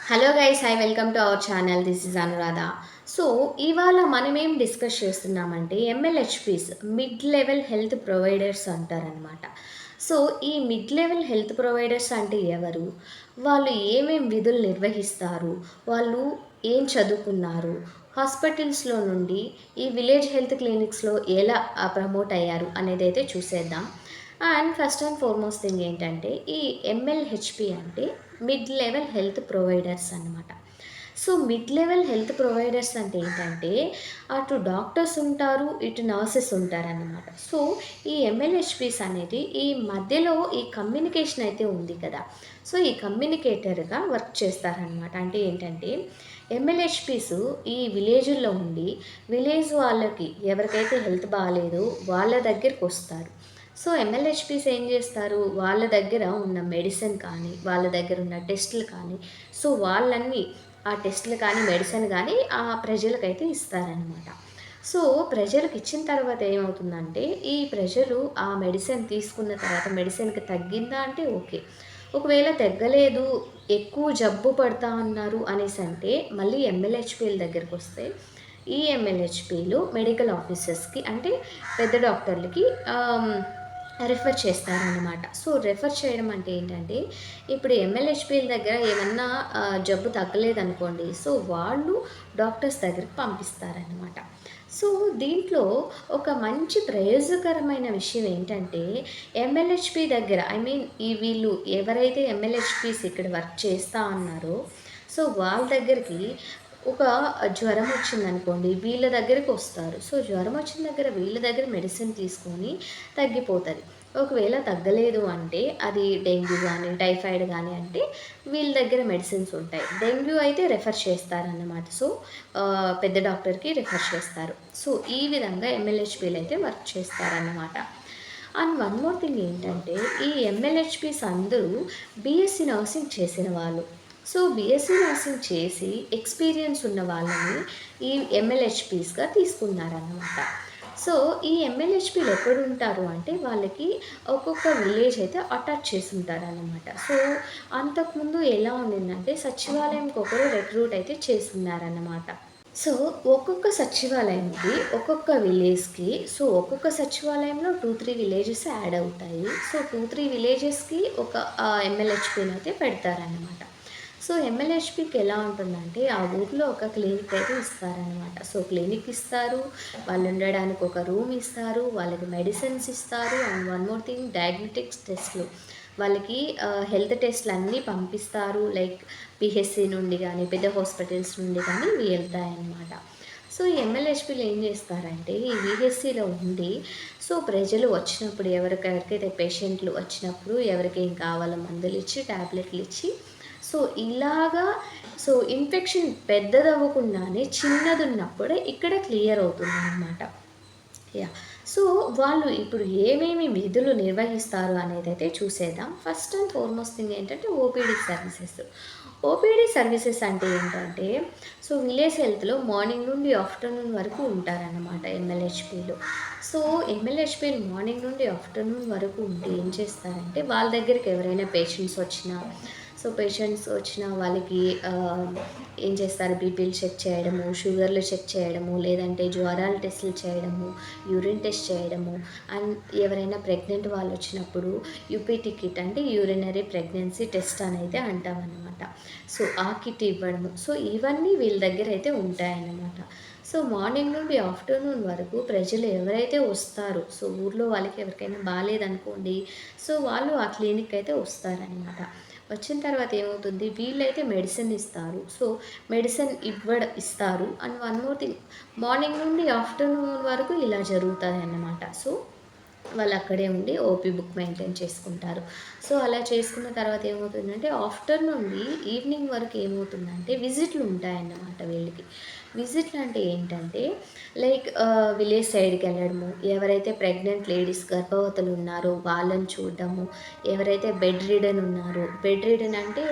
Hello guys, welcome to our channel. This is Anuradha. So ఇవాళ మనం ఏం డిస్కస్ చేస్తున్నామంటే MLHPs, mid level health providers అంటారనమాట. సో ఈ మిడ్ లెవెల్ హెల్త్ ప్రొవైడర్స్ అంటే ఎవరు, వాళ్ళు ఏమేం విధులు నిర్వహిస్తారు, వాళ్ళు ఏం చదువుకున్నారు, హాస్పిటల్స్లో నుండి ఈ విలేజ్ హెల్త్ క్లినిక్స్లో ఎలా ప్రమోట్ అయ్యారు అనేది అయితే చూసేద్దాం. And first and foremost thing ఏంటంటే ఈ ఎంఎల్హెచ్పి అంటే మిడ్ లెవెల్ హెల్త్ ప్రొవైడర్స్ అన్నమాట. So mid level health providers అంటే ఏంటంటే అటు డాక్టర్స్ ఉంటారు, ఇటు నర్సెస్ ఉంటారన్నమాట. సో ఈ ఎంఎల్హెచ్పిస్ అనేది ఈ మధ్యలో ఈ కమ్యూనికేషన్ అయితే ఉంది కదా. సో ఈ కమ్యూనికేటర్గా వర్క్ చేస్తారనమాట. అంటే ఏంటంటే ఎంఎల్హెచ్పిస్ ఈ విలేజ్లో ఉండి విలేజ్ వాళ్ళకి ఎవరికైతే హెల్త్ బాగాలేదో వాళ్ళ దగ్గరికి వస్తారు. సో ఎంఎల్హెచ్పిస్ ఏం చేస్తారు, వాళ్ళ దగ్గర ఉన్న మెడిసిన్ కానీ, వాళ్ళ దగ్గర ఉన్న టెస్టులు కానీ, సో వాళ్ళన్నీ ఆ టెస్టులు కానీ, మెడిసిన్ కానీ ఆ ప్రజలకైతే ఇస్తారనమాట. సో ప్రజలకు ఇచ్చిన తర్వాత ఏమవుతుందంటే, ఈ ప్రజలు ఆ మెడిసిన్ తీసుకున్న తర్వాత మెడిసిన్‌కి తగ్గిందా అంటే ఓకే. ఒకవేళ తగ్గలేదు, ఎక్కువ జబ్బు పడతా ఉన్నారు అనేసంటే, మళ్ళీ ఎంఎల్హెచ్‌పీల దగ్గరకొస్తే, ఈ ఎంఎల్హెచ్‌పీలు మెడికల్ ఆఫీసర్స్‌కి అంటే పెద్ద డాక్టర్లకి రిఫర్ చేస్తారనమాట. సో రెఫర్ చేయడం అంటే ఏంటంటే, ఇప్పుడు ఎంఎల్హెచ్‌పీల దగ్గర ఏమన్నా జబ్బు తగ్గలేదనుకోండి, సో వాళ్ళు డాక్టర్స్ దగ్గరికి పంపిస్తారనమాట. సో దీంట్లో ఒక మంచి ప్రయోజనకరమైన విషయం ఏంటంటే, ఎంఎల్హెచ్‌పీ దగ్గర వీళ్ళు ఎవరైతే ఎంఎల్హెచ్‌పీస్ ఇక్కడ వర్క్ చేస్తా ఉన్నారో, సో వాళ్ళ దగ్గరికి ఒక జ్వరం వచ్చిందనుకోండి, వీళ్ళ దగ్గరికొస్తారు. సో జ్వరం వచ్చిన దగ్గర వీళ్ళ దగ్గర మెడిసిన్ తీసుకొని తగ్గిపోతది. ఒకవేళ తగ్గలేదు అంటే అది డెంగ్యూ గానీ, టైఫాయిడ్ గానీ అంటే వీళ్ళ దగ్గర మెడిసిన్స్ ఉంటాయి. డెంగ్యూ అయితే రెఫర్ చేస్తారన్నమాట. సో పెద్ద డాక్టర్‌కి రెఫర్ చేస్తారు. సో ఈ విధంగా ఎంఎల్హెచ్‌పీలయితే వర్క్ చేస్తారన్నమాట. అండ్ వన్ మోర్ థింగ్ ఏంటంటే, ఈ ఎంఎల్హెచ్‌పీస్ అందరూ బీఎస్సీ నర్సింగ్ చేసిన వాళ్ళు. సో బీఎస్సీ నర్సింగ్ చేసి ఎక్స్‌పీరియన్స్ ఉన్న వాళ్ళని ఈ ఎంఎల్హెచ్‌పీస్‌గా తీసుకున్నారన్నమాట. సో ఈ ఎంఎల్హెచ్‌పీలు ఎక్కడుంటారు అంటే, వాళ్ళకి ఒక్కొక్క విలేజ్ అయితే అటాచ్ చేసుంటారనమాట. సో అంతకుముందు ఎలా ఉండిందంటే, సచివాలయంకి ఒకరు రిక్రూట్ అయితే చేసున్నారన్నమాట. సో ఒక్కొక్క సచివాలయంకి, ఒక్కొక్క విలేజ్‌కి, సో ఒక్కొక్క సచివాలయంలో 2, 3 విలేజెస్ యాడ్ అవుతాయి. సో 2, 3 విలేజెస్‌కి ఒక ఎంఎల్హెచ్‌పీనైతే పెడతారనమాట. సో ఎంఎల్హెచ్‌పీకి ఎలా ఉంటుందంటే, ఆ ఊర్లో ఒక క్లినిక్ అయితే ఇస్తారనమాట. సో క్లినిక్ ఇస్తారు, వాళ్ళు ఉండడానికి ఒక రూమ్ ఇస్తారు, వాళ్ళకి మెడిసిన్స్ ఇస్తారు. And one more thing, diagnostics టెస్ట్‌లు వాళ్ళకి హెల్త్ టెస్ట్‌లన్నీ పంపిస్తారు. లైక్ పీహెచ్‌సీ నుండి గానీ, పెద్ద హాస్పిటల్స్ నుండి కానీ ఇవి వెళ్తాయన్నమాట. సో ఈ ఎంఎల్హెచ్‌పీలు ఏం చేస్తారంటే, ఈ వీహెచ్‌సీలో ఉండి, సో ప్రజలు వచ్చినప్పుడు ఎవరికెవరికైతే పేషెంట్లు వచ్చినప్పుడు ఎవరికేం కావాలో మందులిచ్చి, టాబ్లెట్లిచ్చి, సో ఇలాగా సో ఇన్ఫెక్షన్ పెద్దదవ్వకుండానే చిన్నదున్నప్పుడే ఇక్కడ క్లియర్ అవుతుందనమాట. యాహ్! సో వాళ్ళు ఇప్పుడు ఏమేమి విధులు నిర్వహిస్తారు అనేదైతే చూసేద్దాం. ఫస్ట్ అండ్ ఫార్మోస్ట్ థింగ్ ఏంటంటే ఓపీడీ సర్వీసెస్. ఓపీడీ సర్వీసెస్ అంటే ఏంటంటే, సో విలేజ్ హెల్త్‌లో మార్నింగ్ నుండి ఆఫ్టర్‌నూన్ వరకు ఉంటారన్నమాట ఎంఎల్హెచ్‌పీలు. సో ఎంఎల్హెచ్‌పీలు మార్నింగ్ నుండి ఆఫ్టర్‌నూన్ వరకు ఉండి ఏం చేస్తారంటే, వాళ్ళ దగ్గరికి ఎవరైనా పేషెంట్స్ వచ్చినా, సో పేషెంట్స్ వచ్చిన వాళ్ళకి ఏం చేస్తారు, బీపీలు చెక్ చేయడము, షుగర్లు చెక్ చేయడము, లేదంటే జ్వరాల టెస్టులు చేయడము, యూరిన్ టెస్ట్ చేయడము. అండ్ ఎవరైనా ప్రెగ్నెంట్ వాళ్ళు వచ్చినప్పుడు యూపీటీ కిట్ అంటే యూరినరీ ప్రెగ్నెన్సీ టెస్ట్ అనేది అంటామన్నమాట. సో ఆ కిట్ ఇవ్వడము. సో ఇవన్నీ వీళ్ళ దగ్గర అయితే ఉంటాయన్నమాట. సో మార్నింగ్ నుండి ఆఫ్టర్నూన్ వరకు ప్రజలు ఎవరైతే వస్తారో, సో ఊర్లో వాళ్ళకి ఎవరికైనా బాలేదనుకోండి, సో వాళ్ళు ఆ క్లినిక్ అయితే వస్తారనమాట. వచ్చిన తర్వాత ఏమవుతుంది, వీళ్ళైతే మెడిసిన్ ఇస్తారు. సో మెడిసిన్ ఇస్తారు. And one more thing, morning నుండి ఆఫ్టర్నూన్ వరకు ఇలా జరుగుతాయన్నమాట. సో వాళ్ళు అక్కడే ఉండి ఓపీ బుక్ మెయింటైన్ చేసుకుంటారు. సో అలా చేసుకున్న తర్వాత ఏమవుతుందంటే, ఆఫ్టర్ నుండి ఈవినింగ్ వరకు ఏమవుతుందంటే విజిట్లు ఉంటాయన్నమాట వీళ్ళకి. విజిట్లు అంటే ఏంటంటే, లైక్ విలేజ్ సైడ్‌కెళ్ళడము, ఎవరైతే ప్రెగ్నెంట్ లేడీస్ గర్భవతులు ఉన్నారో వాళ్ళని చూడడము, ఎవరైతే బెడ్ రిడెన్ ఉన్నారో, బెడ్ రిడెన్ అంటే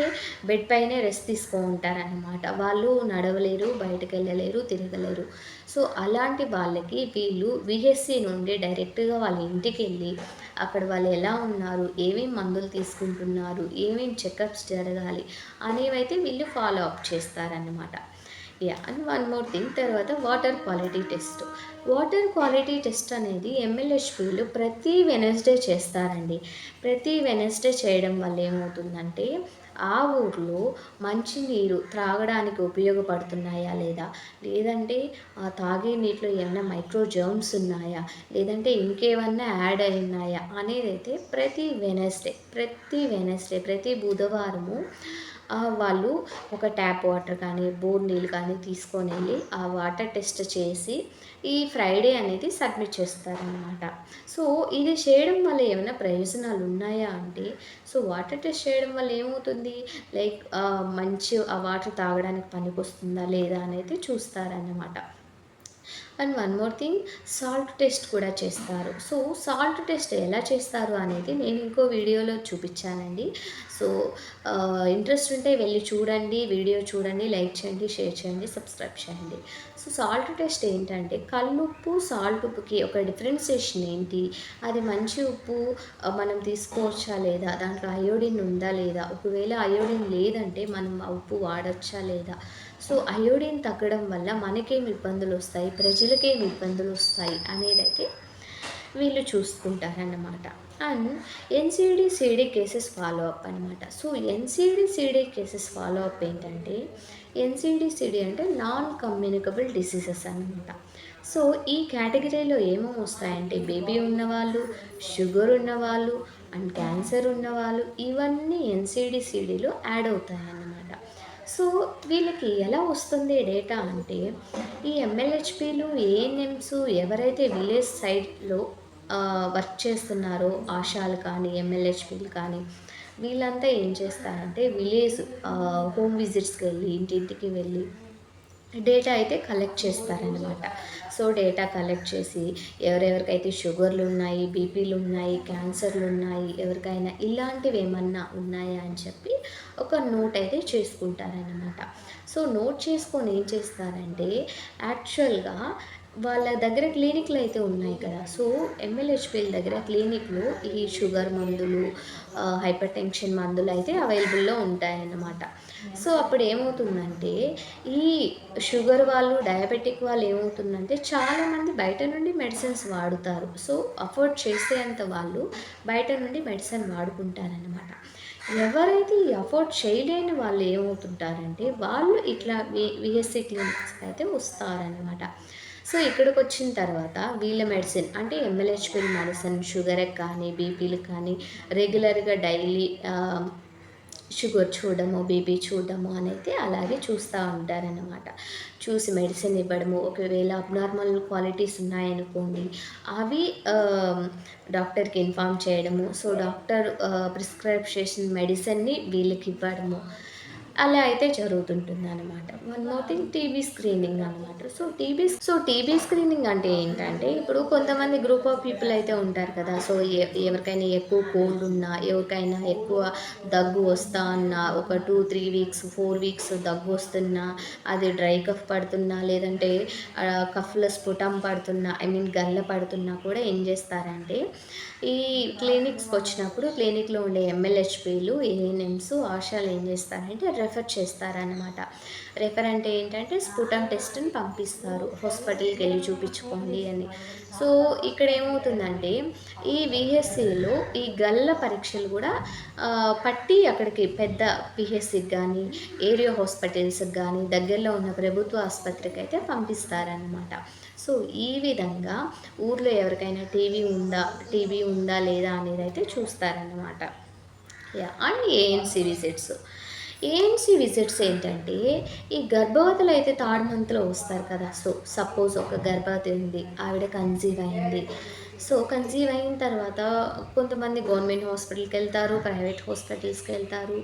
బెడ్ పైనే రెస్ట్ తీసుకో ఉంటారనమాట. వాళ్ళు నడవలేరు, బయటకెళ్ళలేరు, తిరగలేరు. సో అలాంటి వాళ్ళకి వీళ్ళు విహెచ్సి నుండి డైరెక్ట్‌గా వాళ్ళ ఇంటికెళ్ళి అక్కడ వాళ్ళు ఎలా ఉన్నారు, ఏమేం మందులు తీసుకుంటున్నారు, ఏమేం చెకప్స్ జరగాలి అనేవైతే వీళ్ళు ఫాలో అప్ చేస్తారనమాట. Yeah! And one more thing, తర్వాత water quality test. Water quality test అనేది ఎంఎల్‌హెచ్‌పీలు ప్రతి వెడ్నెస్‌డే చేస్తారండి. ప్రతి వెడ్నెస్‌డే చేయడం వల్ల ఏమవుతుందంటే, ఆ ఊర్లో మంచినీరు త్రాగడానికి ఉపయోగపడుతున్నాయా లేదా? లేదంటే తాగే నీటిలో ఏమైనా మైక్రో జర్మ్స్ ఉన్నాయా? లేదంటే ఇంకేమన్నా యాడ్ అయ్యున్నాయా? అనేదైతే ప్రతి బుధవారము వాళ్ళు ఒక ట్యాప్ వాటర్ కానీ, బోర్ నీళ్ళు కానీ తీసుకొనెళ్ళి ఆ వాటర్ టెస్ట్ చేసి ఈ ఫ్రైడే అనేది సబ్మిట్ చేస్తారనమాట. సో, ఇది చేయడం వల్ల ఏమైనా ప్రయోజనాలు ఉన్నాయా అంటే, సో వాటర్ టెస్ట్ చేయడం వల్ల ఏమవుతుంది, లైక్ మంచి ఆ వాటర్ తాగడానికి పనికొస్తుందా లేదా అనేది చూస్తారన్నమాట. And one more thing, salt test కూడా చేస్తారు. సో, సాల్ట్ టెస్ట్ ఎలా చేస్తారు అనేది నేను ఇంకో వీడియోలో చూపిచ్చానండి. సో, ఇంట్రెస్ట్ ఉంటే వెళ్లి చూడండి, వీడియో చూడండి, లైక్ చేయండి, షేర్ చేయండి, సబ్స్క్రైబ్ చేయండి. సో, సాల్ట్ టెస్ట్ ఏంటంటే కల్లుప్పు, సాల్ట్ ఉప్పుకి ఒక డిఫరెన్సియేషన్ ఏంటి? అది మంచి ఉప్పు మనం తీసుకోవచ్చా లేదా? దాంట్లో అయోడిన్ ఉందా లేదా? ఒకవేళ అయోడిన్ లేదంటే మనం ఆ ఉప్పు వాడొచ్చా లేదా? సో, అయోడిన్ తగ్గడం వల్ల మనకేం ఇబ్బందులొస్తాయి, ప్రజలకేం ఇబ్బందులొస్తాయి అనేదైతే వీళ్ళు చూసుకుంటారన్నమాట. And NCD, CD cases follow up అనమాట. So, NCD, CD cases follow up ఏంటంటే, ఎన్‌సీడీ, సీడీ అంటే నాన్ కమ్యూనికబుల్ డిసీజెస్ అనమాట. సో, ఈ కేటగిరీలో ఏమేమి వస్తాయంటే బేబీ ఉన్నవాళ్ళు, షుగర్ ఉన్నవాళ్ళు అండ్ క్యాన్సర్ ఉన్నవాళ్ళు, ఇవన్నీ ఎన్‌సీడీ, సీడీలో యాడ్ అవుతాయన్నమాట. సో, వీళ్ళకి ఎలా వస్తుంది డేటా అంటే, ఈ ఎంఎల్‌హెచ్‌పీలు, ఏఎన్ఎమ్స్ ఎవరైతే విలేజ్ సైడ్‌లో వర్క్ చేస్తున్నారో ఆశాలు కానీ, ఎంఎల్‌హెచ్‌పీలు కానీ, వీళ్ళంతా ఏం చేస్తారంటే హోమ్ విజిట్స్‌కెళ్ళి, ఇంటింటికి వెళ్ళి డేటా అయితే కలెక్ట్ చేస్తారనమాట. సో, డేటా కలెక్ట్ చేసి ఎవరెవరికైతే షుగర్‌లున్నాయి, బీపీలున్నాయి, క్యాన్సర్‌లున్నాయి, ఎవరికైనా ఇలాంటివేమన్నా ఉన్నాయా అని చెప్పి ఒక నోట్ అయితే చేసుకుంటారనమాట. సో, నోట్ చేసుకొని ఏం చేస్తారంటే, యాక్చువల్‌గా వాళ్ళ దగ్గర క్లినిక్‌లయితే ఉన్నాయి కదా! సో, ఎంఎల్‌హెచ్‌పీల దగ్గర క్లినిక్‌లో ఈ షుగర్ మందులు, హైపర్ టెన్షన్ మందులయితే అవైలబుల్‌లో ఉంటాయన్నమాట. సో, అప్పుడేమవుతుందంటే, ఈ షుగర్ వాళ్ళు, డయాబెటిక్ వాళ్ళు ఏమవుతుందంటే, చాలామంది బయట నుండి మెడిసిన్స్ వాడుతారు. సో, అఫోర్డ్ చేసేంత వాళ్ళు బయట నుండి మెడిసిన్ వాడుకుంటారనమాట. ఎవరైతే ఈ అఫోర్డ్ చేయలేని వాళ్ళు ఏమవుతుంటారంటే, వాళ్ళు ఇట్లా వీఎస్సీ క్లినిక్స్‌కి అయితే వస్తారనమాట. సో, ఇక్కడికొచ్చిన తర్వాత వీళ్ళ మెడిసిన్ అంటే ఎంఎల్‌హెచ్‌పీల మెడిసిన్ షుగర్‌కి కానీ, బీపీలకి కానీ రెగ్యులర్‌గా డైలీ షుగర్ చూడడము, బీపీ చూడడము అనైతే అలాగే చూస్తా ఉంటారనమాట. చూసి మెడిసిన్ ఇవ్వడము, ఒకవేళ అబ్నార్మల్ క్వాలిటీస్ ఉన్నాయనుకోండి, అవి డాక్టర్‌కి ఇన్ఫార్మ్ చేయడము. సో, డాక్టర్ ప్రిస్క్రైబ్ చేసిన మెడిసిన్‌ని వీళ్ళకివ్వడము. అలా అయితే జరుగుతుంటుందనమాట. One more thing, TB screening అనమాట. సో, టీబీ స్క్రీనింగ్ అంటే ఏంటంటే, ఇప్పుడు కొంతమంది గ్రూప్ ఆఫ్ పీపుల్ అయితే ఉంటారు కదా! సో, ఎవరికైనా ఎక్కువ కోల్డ్ ఉన్నా, ఎవరికైనా ఎక్కువ దగ్గు వస్తా అన్నా, ఒక 2, 3 వీక్స్, 4 వీక్స్ దగ్గు వస్తున్నా, అది డ్రై కఫ్ పడుతున్నా, లేదంటే కఫ్‌లో స్ఫుటం పడుతున్నా, గల్ల పడుతున్నా కూడా ఏం చేస్తారంటే, ఈ క్లినిక్స్‌కొచ్చినప్పుడు క్లినిక్‌లో ఉండే ఎంఎల్‌హెచ్‌పీలు, ఏఎన్ఎమ్స్, ఆశాలు ఏం చేస్తారంటే రెఫర్ చేస్తారనమాట. రెఫర్ అంటే ఏంటంటే స్పుటమ్ టెస్ట్‌ని పంపిస్తారు. హాస్పిటల్‌కెళ్ళి చూపించుకోండి అని. సో, ఇక్కడ ఏమవుతుందంటే ఈ వీహెచ్‌సీలో ఈ గల్ల పరీక్షలు కూడా పట్టి అక్కడికి పెద్ద పీహెచ్‌సీకి గానీ, ఏరియా హాస్పిటల్స్‌కి గానీ, దగ్గరలో ఉన్న ప్రభుత్వ ఆసుపత్రికైతే పంపిస్తారనమాట. సో, ఈ విధంగా ఊర్లో ఎవరికైనా టీబీ ఉందా లేదా అనేదైతే చూస్తారనమాట. యాహ్! అండ్ ఏఎన్‌సీ విజిట్స్ ఏంటంటే, ఈ గర్భవతులైతే థర్డ్ మంత్‌లో వస్తారు కదా! సో, సపోజ్ ఒక గర్భవతి ఉంది. ఆవిడ కన్సీవ్ అయింది. సో, కన్సీవ్ అయిన తర్వాత కొంతమంది గవర్నమెంట్ హాస్పిటల్‌కెళ్తారు, ప్రైవేట్ హాస్పిటల్స్‌కెళ్తారు.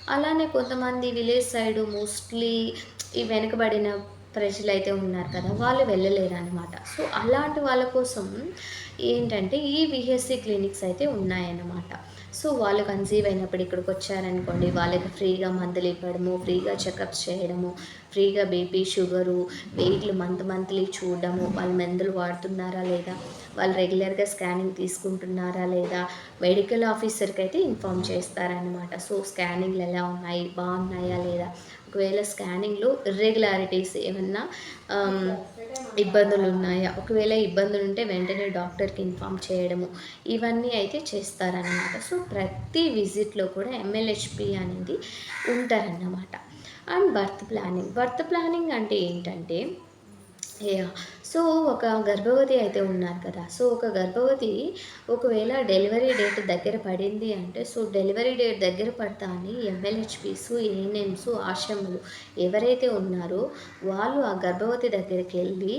అలానే కొంతమంది విలేజ్ సైడు మోస్ట్‌లీ ఈ వెనుకబడిన ప్రజలైతే ఉన్నారు కదా! వాళ్ళు వెళ్ళలేరనమాట. సో, అలాంటి వాళ్ళ కోసం ఏంటంటే, ఈ వీహెచ్‌సీ క్లినిక్స్ అయితే ఉన్నాయన్నమాట. సో వాళ్ళు కన్సీవ్ అయినప్పుడు ఇక్కడికి వచ్చారనుకోండి, వాళ్ళకి ఫ్రీగా మందులు ఇవ్వడము, ఫ్రీగా చెకప్స్ చేయడము, ఫ్రీగా బీపీ, షుగరు, వెయిట్లు మంత్లీ చూడడము, వాళ్ళు మందులు వాడుతున్నారా లేదా, వాళ్ళు రెగ్యులర్గా స్కానింగ్ తీసుకుంటున్నారా లేదా, మెడికల్ ఆఫీసర్కి అయితే ఇన్ఫామ్ చేస్తారనమాట. సో స్కానింగ్లు ఎలా ఉన్నాయి, బాగున్నాయా లేదా, ఒకవేళ స్కానింగ్లో ఇర్రెగ్యులారిటీస్ ఏమన్నా ఆమ్, ఇబ్బందులు ఉన్నాయా, ఒకవేళ ఇబ్బందులు ఉంటే వెంటనే డాక్టర్కి ఇన్ఫామ్ చేయడము, ఇవన్నీ అయితే చేస్తారనమాట. సో ప్రతి విజిట్లో కూడా ఎంఎల్హెచ్పి అనేది ఉంటారన్నమాట. అండ్ బర్త్ ప్లానింగ్ అంటే ఏంటంటే, యాహ్! సో, ఒక గర్భవతి అయితే ఉన్నారు కదా! సో, ఒక గర్భవతి ఒకవేళ డెలివరీ డేట్ దగ్గర పడింది అంటే, సో, డెలివరీ డేట్ దగ్గర పడతానే ఎంఎల్హెచ్‌పీస్, ఏఎన్ఎమ్స్, ఆశమ్మలు ఎవరైతే ఉన్నారో వాళ్ళు ఆ గర్భవతి దగ్గరికెళ్ళి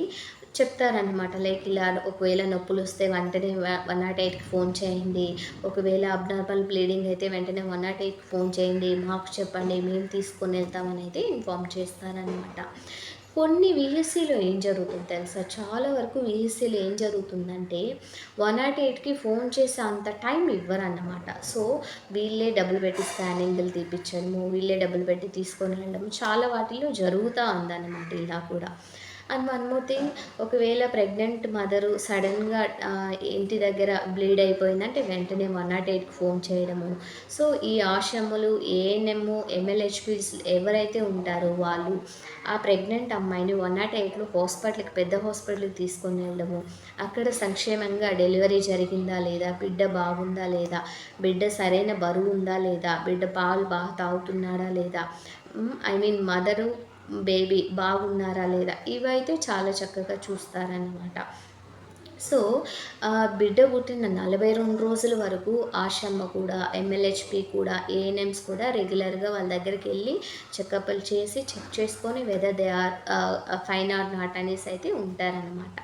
చెప్తారనమాట. లైక్ ఇలా ఒకవేళ నొప్పులొస్తే వెంటనే 108కి ఫోన్ చేయండి. ఒకవేళ అబ్నార్మల్ బ్లీడింగ్ అయితే వెంటనే 108కి ఫోన్ చేయండి. మాకు చెప్పండి. మేము తీసుకొనెళ్తామని అయితే ఇన్ఫార్మ్ చేస్తారనమాట. కొన్ని వీఎస్సీలో ఏం జరుగుతుందో తెలుసా? చాలా వరకు వీఎస్సీలో ఏం జరుగుతుందంటే 108కి ఫోన్ చేసే అంత టైం ఇవ్వరన్నమాట. సో, వీళ్ళే డబ్బులు పెట్టి స్కానింగ్‌లు తీపిచ్చడము, వీళ్ళే డబ్బులు పెట్టి తీసుకొని వెళ్ళడం చాలా వాటిల్లో జరుగుతా ఉందన్నమాట ఇలా కూడా. అండ్ వన్ మోర్ థింగ్, ఒకవేళ ప్రెగ్నెంట్ మదరు సడెన్‌గా ఇంటి దగ్గర బ్లీడ్ అయిపోయిందంటే వెంటనే 108కి ఫోన్ చేయడము. సో, ఈ ఆశమ్మలు, ఏఎన్ఎం, ఎంఎల్హెచ్‌పీస్ ఎవరైతే ఉంటారో వాళ్ళు ఆ ప్రెగ్నెంట్ అమ్మాయిని 108లో హాస్పిటల్‌కి, పెద్ద హాస్పిటల్‌కి తీసుకొని వెళ్ళడము. అక్కడ సంక్షేమంగా డెలివరీ జరిగిందా లేదా, బిడ్డ బాగుందా లేదా, బిడ్డ సరైన బరువు ఉందా లేదా, బిడ్డ పాలు బాగా తాగుతున్నాడా లేదా, ఐ మీన్ మదరు, బేబీ బాగున్నారా లేదా, ఇవైతే చాలా చక్కగా చూస్తారనమాట. సో, బిడ్డ పుట్టిన 42 రోజుల వరకు ఆశమ్మ కూడా, ఎంఎల్హెచ్‌పి కూడా, ఏఎన్ఎమ్స్ కూడా రెగ్యులర్‌గా వాళ్ళ దగ్గరికెళ్ళి చెకప్‌లు చేసి చెక్ చేసుకొని whether they are fine or not అనేసి అయితే ఉంటారనమాట.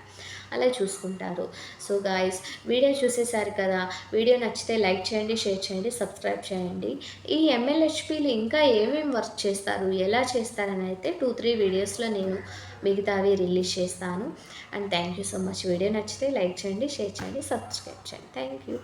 అలా చూసుకుంటారు. సో గాయ్స్, వీడియో చూసేసారు కదా! వీడియో నచ్చితే లైక్ చేయండి, షేర్ చేయండి, సబ్స్క్రైబ్ చేయండి. ఈ ఎంఎల్హెచ్‌పీలు ఇంకా ఏమేమి వర్క్ చేస్తారు, ఎలా చేస్తారని అయితే 2, 3 వీడియోస్‌లో నేను మిగతావి రిలీజ్ చేస్తాను. And thank you so much. Video నచ్చితే లైక్ చేయండి, షేర్ చేయండి, సబ్స్క్రైబ్ చేయండి. Thank you.